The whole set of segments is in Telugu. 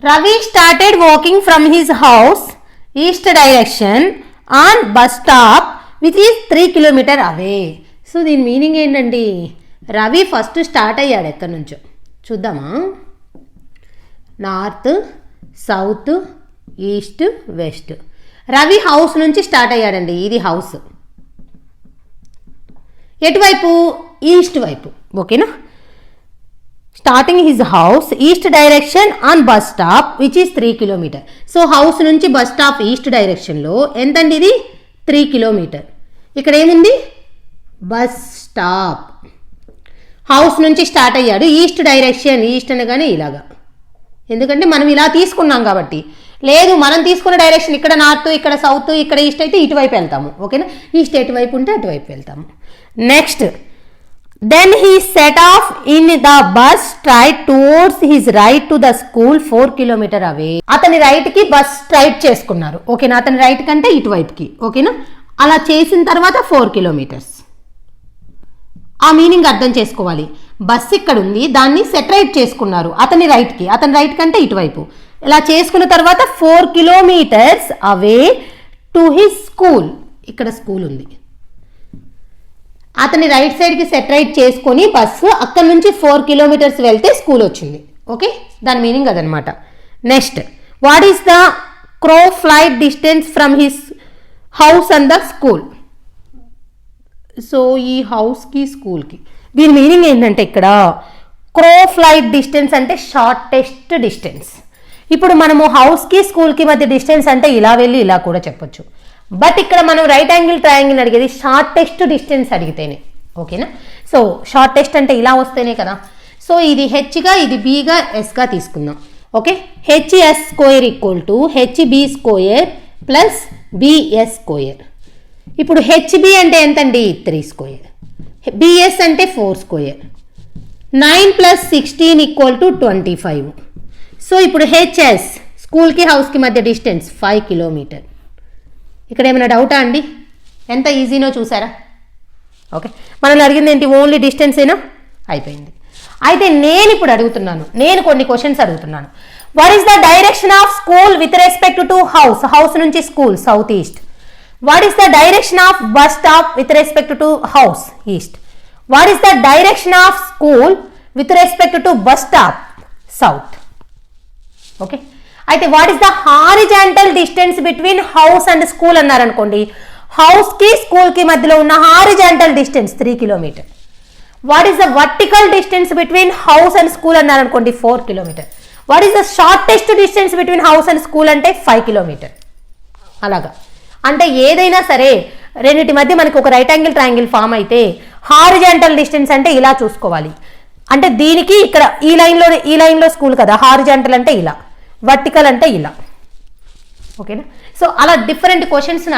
Ravi started walking from his house east direction on bus stop which is 3 km away. So దీని మీనింగ్ ఏంటండి, రవి ఫస్ట్ స్టార్ట్ అయ్యాడు ఎక్కడి నుంచో చూద్దామా. North, south, east, west. Ravi house నుంచి స్టార్ట్ అయ్యాడండి. ఇది హౌస్. ఎటువైపు? ఈస్ట్ వైపు. ఓకేనా. Starting his house east direction on bus stop which is 3 km. So house నుంచి బస్ స్టాప్ ఈస్ట్ డైరెక్షన్లో ఎంతండి ఇది? 3 km. ఇక్కడ ఏముంది? Bus stop. హౌస్ నుంచి స్టార్ట్ అయ్యాడు, ఈస్ట్ డైరెక్షన్. ఈస్ట్ అనగానే ఇలాగా, ఎందుకంటే మనం ఇలా తీసుకున్నాం కాబట్టి. లేదు, మనం తీసుకున్న డైరెక్షన్ ఇక్కడ నార్త్, ఇక్కడ సౌత్, ఇక్కడ ఈస్ట్ అయితే ఇటువైపు వెళ్తాము. ఓకేనా. ఈస్ట్ ఎటువైపు ఉంటే అటువైపు వెళ్తాము. Next, then he set off in the bus straight towards his right to the school 4 km away. అతని రైట్ కి బస్ స్ట్రైట్ చేసుకున్నారు. ఓకేనా. అతని రైట్ కంటే ఇటువైపుకి. ఓకేనా. అలా చేసిన తర్వాత 4 kilometers. ఆ మీనింగ్ అర్థం చేసుకోవాలి. బస్ ఇక్కడ ఉంది, దాన్ని సెటరైట్ చేసుకున్నారు అతని రైట్కి. అతని రైట్ కంటే ఇటువైపు ఇలా చేసుకున్న తర్వాత 4 kilometers away to his school. ఇక్కడ స్కూల్ ఉంది. అతని రైట్ సైడ్కి సెటరైట్ చేసుకొని బస్సు అక్కడి నుంచి 4 kilometers వెళ్తే స్కూల్ వచ్చింది. ఓకే, దాని మీనింగ్ అదనమాట. Next, what is the crow flight distance from his house and the school. So ఈ హౌస్కి స్కూల్కి దీని మీనింగ్ ఏంటంటే, ఇక్కడ క్రో ఫ్లైట్ డిస్టెన్స్ అంటే షార్టెస్ట్ డిస్టెన్స్. ఇప్పుడు మనము హౌస్కి స్కూల్కి మధ్య డిస్టెన్స్ అంటే ఇలా వెళ్ళి ఇలా కూడా చెప్పొచ్చు. బట్ ఇక్కడ మనం రైట్ యాంగిల్ ట్రయాంగిల్ అడిగేది షార్టెస్ట్ డిస్టెన్స్ అడిగితేనే. ఓకేనా. సో షార్టెస్ట్ అంటే ఇలా వస్తేనే కదా. సో ఇది హెచ్గా, ఇది బీగా, ఎస్గా తీసుకుందాం. Okay. HS square equal to HB square plus BS square. ఇప్పుడు హెచ్బి అంటే ఎంతండి? 3 square. బిఎస్ అంటే 4 square. 9 + 16 = 25. సో ఇప్పుడు హెచ్ఎస్ స్కూల్కి హౌస్కి మధ్య డిస్టెన్స్ 5 km. ఇక్కడ ఏమైనా డౌటా అండి? ఎంత ఈజీనో చూసారా. ఓకే, మనల్ని అడిగింది ఏంటి? ఓన్లీ డిస్టెన్స్ ఏనా? అయిపోయింది. అయితే నేను ఇప్పుడు అడుగుతున్నాను, నేను కొన్ని క్వశ్చన్స్ అడుగుతున్నాను. What is the direction of school with respect to house? House నుంచి school south east. What is the direction of bus stop with respect to house? East. What is the direction of school with respect to bus stop? South. Okay. అయితే what is the horizontal distance between house and school అన్నారనుకోండి, హౌస్కి స్కూల్కి మధ్యలో ఉన్న horizontal distance 3 km. What is the vertical distance between house and school అన్నారనుకోండి 4 km. What is the shortest distance between house and school అంటే 5 km. అలాగా. అంటే ఏదైనా సరే రెండింటి మధ్య మనకి ఒక రైట్ యాంగిల్ ట్రయాంగిల్ ఫామ్ అయితే హారిజాంటల్ డిస్టెన్స్ అంటే ఇలా చూసుకోవాలి. అంటే దీనికి ఇక్కడ ఈ లైన్లో స్కూల్ కదా, హారిజాంటల్ అంటే ఇలా, వర్టికల్ అంటే ఇలా. ఓకేనా. సో అలా డిఫరెంట్ క్వశ్చన్స్ని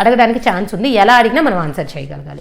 అడగడానికి ఛాన్స్ ఉంది. ఎలా అడిగినా మనం ఆన్సర్ చేయగలగాలి.